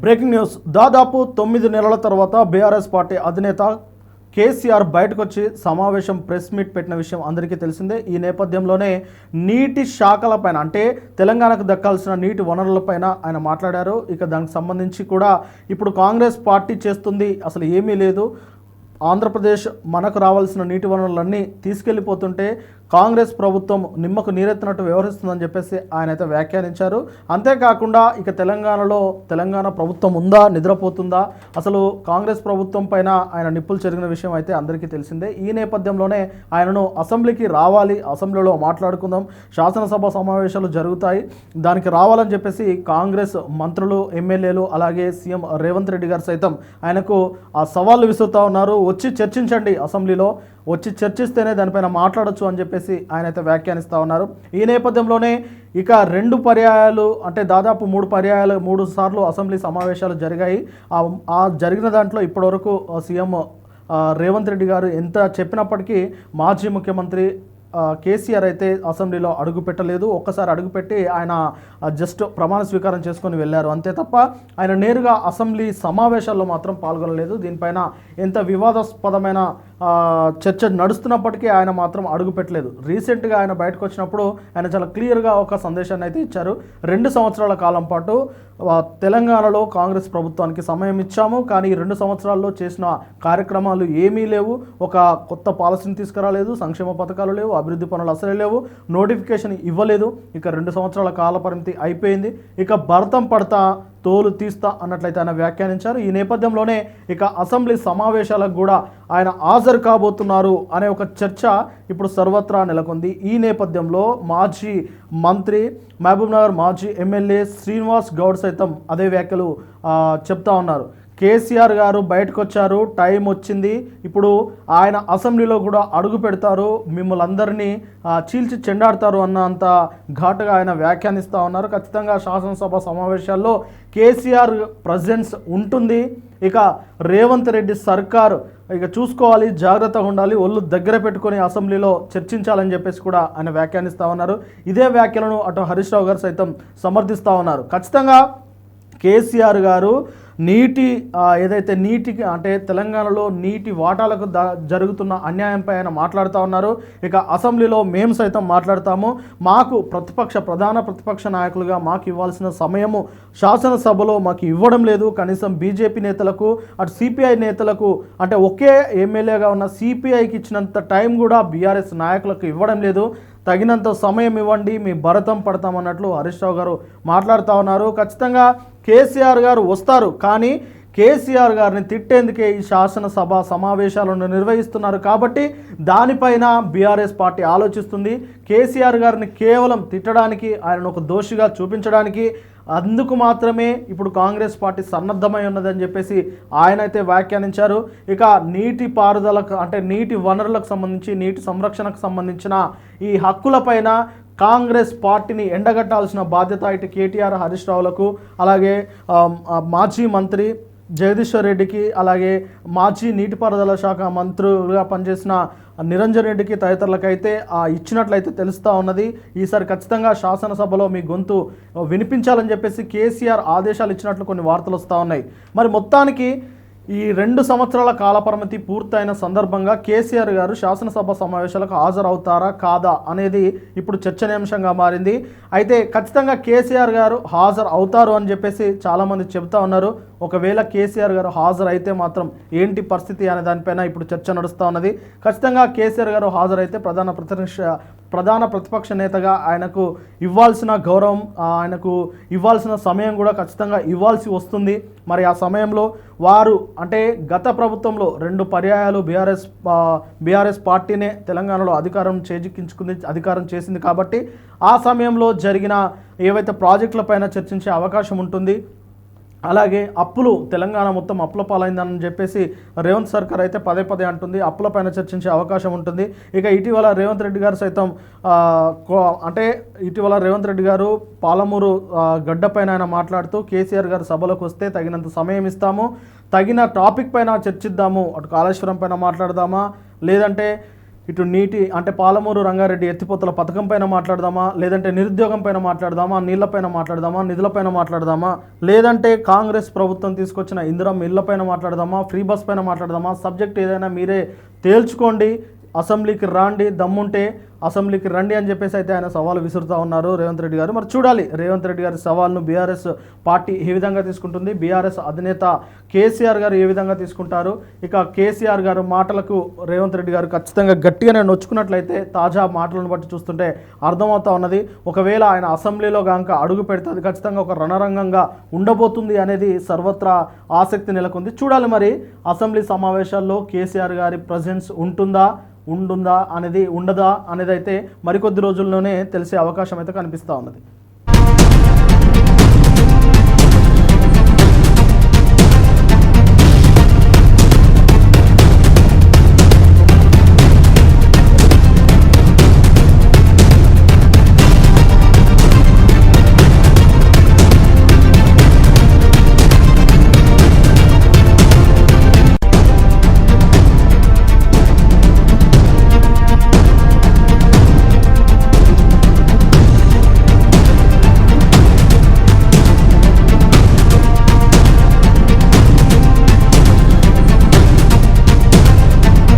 Breaking news. దాదాపు 9 నెలల తర్వాత బీఆర్ఎస్ పార్టీ అధినేత కేసీఆర్ బయటకు వచ్చి సమావేశం ప్రెస్ మీట్ పెట్టిన విషయం అందరికీ తెలిసిందే. ఈ నేపథ్యంలోనే నీటి శాఖలపైన అంటే తెలంగాణకు దక్కాల్సిన నీటి వనరులపైన ఆయన మాట్లాడారు. ఇక దానికి సంబంధించి కూడా ఇప్పుడు కాంగ్రెస్ పార్టీ చేస్తుంది అసలు ఏమీ లేదు, ఆంధ్రప్రదేశ్ మనకు రావాల్సిన నీటి వనరులన్నీ తీసుకెళ్ళిపోతుంటే కాంగ్రెస్ ప్రభుత్వం నిమ్మకు నీరెత్తినట్టు వ్యవహరిస్తుందని చెప్పేసి ఆయన అయితే వ్యాఖ్యానించారు. అంతేకాకుండా ఇక తెలంగాణ ప్రభుత్వం ఉందా, నిద్రపోతుందా, అసలు కాంగ్రెస్ ప్రభుత్వం పైన ఆయన నిప్పులు చెరిగిన విషయం అయితే అందరికీ తెలిసిందే. ఈ నేపథ్యంలోనే ఆయనను అసెంబ్లీకి రావాలి, అసెంబ్లీలో మాట్లాడుకుందాం, శాసనసభ సమావేశాలు జరుగుతాయి, దానికి రావాలని చెప్పేసి కాంగ్రెస్ మంత్రులు, ఎమ్మెల్యేలు అలాగే సీఎం రేవంత్ రెడ్డి గారు సైతం ఆయనకు ఆ సవాళ్ళు విసురుతూ ఉన్నారు. వచ్చి చర్చించండి, అసెంబ్లీలో వచ్చి చర్చిస్తేనే దానిపైన మాట్లాడొచ్చు అని చెప్పేసి ఆయన అయితే వ్యాఖ్యానిస్తూ ఉన్నారు. ఈ నేపథ్యంలోనే ఇక 2 పర్యాయాలు అంటే దాదాపు 3 సార్లు అసెంబ్లీ సమావేశాలు జరిగాయి. ఆ జరిగిన దాంట్లో ఇప్పటివరకు సీఎం రేవంత్ రెడ్డి గారు ఎంత చెప్పినప్పటికీ మాజీ ముఖ్యమంత్రి కేసీఆర్ అయితే అసెంబ్లీలో అడుగు పెట్టలేదు. ఒక్కసారి అడుగుపెట్టి ఆయన జస్ట్ ప్రమాణ స్వీకారం చేసుకొని వెళ్ళారు అంతే తప్ప ఆయన నేరుగా అసెంబ్లీ సమావేశాల్లో మాత్రం పాల్గొనలేదు. దీనిపైన ఎంత వివాదాస్పదమైన చర్చ నడుస్తున్నప్పటికీ ఆయన మాత్రం అడుగు పెట్టలేదు. రీసెంట్గా ఆయన బయటకు వచ్చినప్పుడు ఆయన చాలా క్లియర్గా ఒక సందేశాన్ని అయితే ఇచ్చారు. 2 సంవత్సరాల కాలం పాటు తెలంగాణలో కాంగ్రెస్ ప్రభుత్వానికి సమయం ఇచ్చాము, కానీ 2 సంవత్సరాల్లో చేసిన కార్యక్రమాలు ఏమీ లేవు, ఒక కొత్త పాలసీని తీసుకురాలేదు, సంక్షేమ పథకాలు లేవు, అభివృద్ధి పనులు అసలే లేవు, నోటిఫికేషన్ ఇవ్వలేదు. ఇక 2 సంవత్సరాల కాల పరిమితి అయిపోయింది, ఇక భరతం పడతా తోలు తీస్తా అన్నట్లయితే ఆయన వ్యాఖ్యానించారు. ఈ నేపథ్యంలోనే ఇక అసెంబ్లీ సమావేశాలకు కూడా ఆయన హాజరు కాబోతున్నారు అనే ఒక చర్చ ఇప్పుడు సర్వత్రా నెలకొంది. ఈ నేపథ్యంలో మాజీ మంత్రి, మహబూబ్నగర్ మాజీ ఎమ్మెల్యే శ్రీనివాస్ గౌడ్ సైతం అదే వ్యాఖ్యలు చెప్తా ఉన్నారు. కేసీఆర్ గారు బయటకు వచ్చారు, టైం వచ్చింది, ఇప్పుడు ఆయన అసెంబ్లీలో కూడా అడుగు పెడతారు, మిమ్మల్ని అందరినీ చీల్చి చెండాడతారు అన్నంత ఘాటుగా ఆయన వ్యాఖ్యానిస్తూ ఉన్నారు. ఖచ్చితంగా శాసనసభ సమావేశాల్లో కేసీఆర్ ప్రజెన్స్ ఉంటుంది. ఇక రేవంత్ రెడ్డి సర్కారు ఇక చూసుకోవాలి, జాగ్రత్తగా ఉండాలి, ఒళ్ళు దగ్గర పెట్టుకొని అసెంబ్లీలో చర్చించాలని చెప్పేసి కూడా ఆయన వ్యాఖ్యానిస్తూ ఉన్నారు. ఇదే వ్యాఖ్యలను అటు హరీష్ రావు గారు సైతం సమర్థిస్తూ ఉన్నారు. ఖచ్చితంగా కేసీఆర్ గారు ఏదైతే నీటికి అంటే తెలంగాణలో నీటి వాటాలకు జరుగుతున్న అన్యాయంపై ఆయన మాట్లాడుతూ ఉన్నారు. ఇక అసెంబ్లీలో మేము సైతం మాట్లాడతాము, మాకు ప్రధాన ప్రతిపక్ష నాయకులుగా మాకు ఇవ్వాల్సిన సమయము శాసనసభలో మాకు ఇవ్వడం లేదు, కనీసం బీజేపీ నేతలకు అటు సిపిఐ నేతలకు అంటే ఒకే ఎమ్మెల్యేగా ఉన్న సిపిఐకి ఇచ్చినంత టైం కూడా బీఆర్ఎస్ నాయకులకు ఇవ్వడం లేదు, తగినంత సమయం ఇవ్వండి, మీ భరతం పడతామన్నట్లు హరీష్ రావు గారు మాట్లాడుతూ ఉన్నారు. ఖచ్చితంగా కేసీఆర్ గారు వస్తారు, కానీ కేసీఆర్ గారిని తిట్టేందుకే ఈ శాసనసభ సమావేశాలను నిర్వహిస్తున్నారు కాబట్టి దానిపైన బీఆర్ఎస్ పార్టీ ఆలోచిస్తుంది. కేసీఆర్ గారిని కేవలం తిట్టడానికి, ఆయనను ఒక దోషిగా చూపించడానికి, అందుకు మాత్రమే ఇప్పుడు కాంగ్రెస్ పార్టీ సన్నద్ధమై ఉన్నదని చెప్పేసి ఆయన అయితే వ్యాఖ్యానించారు. ఇక నీటి పారుదలకు అంటే నీటి వనరులకు సంబంధించి, నీటి సంరక్షణకు సంబంధించిన ఈ హక్కులపైన కాంగ్రెస్ పార్టీని ఎండగట్టాల్సిన బాధ్యత ఇటు కేటీఆర్, హరీష్ రావులకు, అలాగే మాజీ మంత్రి జగదీశ్వర్ రెడ్డికి, అలాగే మాజీ నీటిపారుదల శాఖ మంత్రులుగా పనిచేసిన నిరంజన్ రెడ్డికి తదితరులకైతే ఇచ్చినట్లయితే తెలుస్తూ ఉన్నది. ఈసారి ఖచ్చితంగా శాసనసభలో మీ గొంతు వినిపించాలని చెప్పేసి కేసీఆర్ ఆదేశాలు ఇచ్చినట్లు కొన్ని వార్తలు వస్తూ ఉన్నాయి. మరి మొత్తానికి ఈ 2 సంవత్సరాల కాలపరిమితి పూర్తయిన సందర్భంగా కేసీఆర్ గారు శాసనసభ సమావేశాలకు హాజరవుతారా కాదా అనేది ఇప్పుడు చర్చనీయాంశంగా మారింది. అయితే ఖచ్చితంగా కేసీఆర్ గారు హాజరు అవుతారు అని చెప్పేసి చాలామంది చెబుతా ఉన్నారు. ఒకవేళ కేసీఆర్ గారు హాజరు అయితే మాత్రం ఏంటి పరిస్థితి అనే దానిపైన ఇప్పుడు చర్చ నడుస్తూ ఉన్నది. ఖచ్చితంగా కేసీఆర్ గారు హాజరైతే ప్రధాన ప్రతిపక్ష నేతగా ఆయనకు ఇవ్వాల్సిన గౌరవం, ఆయనకు ఇవ్వాల్సిన సమయం కూడా ఖచ్చితంగా ఇవ్వాల్సి వస్తుంది. మరి ఆ సమయంలో వారు అంటే గత ప్రభుత్వంలో 2 పర్యాయాలు బీఆర్ఎస్ పార్టీనే తెలంగాణలో అధికారం చేసింది కాబట్టి ఆ సమయంలో జరిగిన ఏవైతే ప్రాజెక్టులపైన చర్చించే అవకాశం ఉంటుంది. అలాగే అప్పులు, తెలంగాణ మొత్తం అప్పుల పాలైందని చెప్పేసి రేవంత్ సర్కార్ అయితే పదే అంటుంది, అప్పులపైన చర్చించే అవకాశం ఉంటుంది. ఇక ఇటీవల రేవంత్ రెడ్డి గారు సైతం రేవంత్ రెడ్డి గారు పాలమూరు గడ్డపైన ఆయన మాట్లాడుతూ కేసీఆర్ గారు సభలోకి వస్తే తగినంత సమయం ఇస్తాము, తగిన టాపిక్ పైన చర్చిద్దాము, అటు కాళేశ్వరం పైన మాట్లాడదామా, లేదంటే ఇటు నీటి అంటే పాలమూరు రంగారెడ్డి ఎత్తిపోతల పథకం పైన మాట్లాడదామా, లేదంటే నిరుద్యోగం పైన మాట్లాడదామా, నీళ్లపైన మాట్లాడదామా, నిధులపైన మాట్లాడదామా, లేదంటే కాంగ్రెస్ ప్రభుత్వం తీసుకొచ్చిన ఇందిరమ్మ ఇళ్లపైన మాట్లాడదామా, ఫ్రీ బస్ పైన మాట్లాడదామా, సబ్జెక్ట్ ఏదైనా మీరే తేల్చుకోండి. అసెంబ్లీకి రాండి, దమ్ముంటే అసెంబ్లీకి రండి అని చెప్పేసి అయితే ఆయన సవాలు విసురుతూ ఉన్నారు రేవంత్ రెడ్డి గారు. మరి చూడాలి రేవంత్ రెడ్డి గారి సవాల్ను బీఆర్ఎస్ పార్టీ ఏ విధంగా తీసుకుంటుంది, బీఆర్ఎస్ అధినేత కేసీఆర్ గారు ఏ విధంగా తీసుకుంటారు. ఇక కేసీఆర్ గారు మాటలకు రేవంత్ రెడ్డి గారు ఖచ్చితంగా గట్టిగానే నొచ్చుకున్నట్లయితే తాజా మాటలను బట్టి చూస్తుంటే అర్థమవుతా ఉన్నది. ఒకవేళ ఆయన అసెంబ్లీలో కనుక అడుగు పెడితే అది ఖచ్చితంగా ఒక రణరంగంగా ఉండబోతుంది అనేది సర్వత్రా ఆసక్తి నెలకొంది. చూడాలి మరి అసెంబ్లీ సమావేశాల్లో కేసీఆర్ గారి ప్రజెన్స్ ఉంటుందా ఉండదా అనేది అయితే మరికొద్ది రోజుల్లోనే తెలిసే అవకాశం అయితే కనిపిస్తూ ఉన్నది.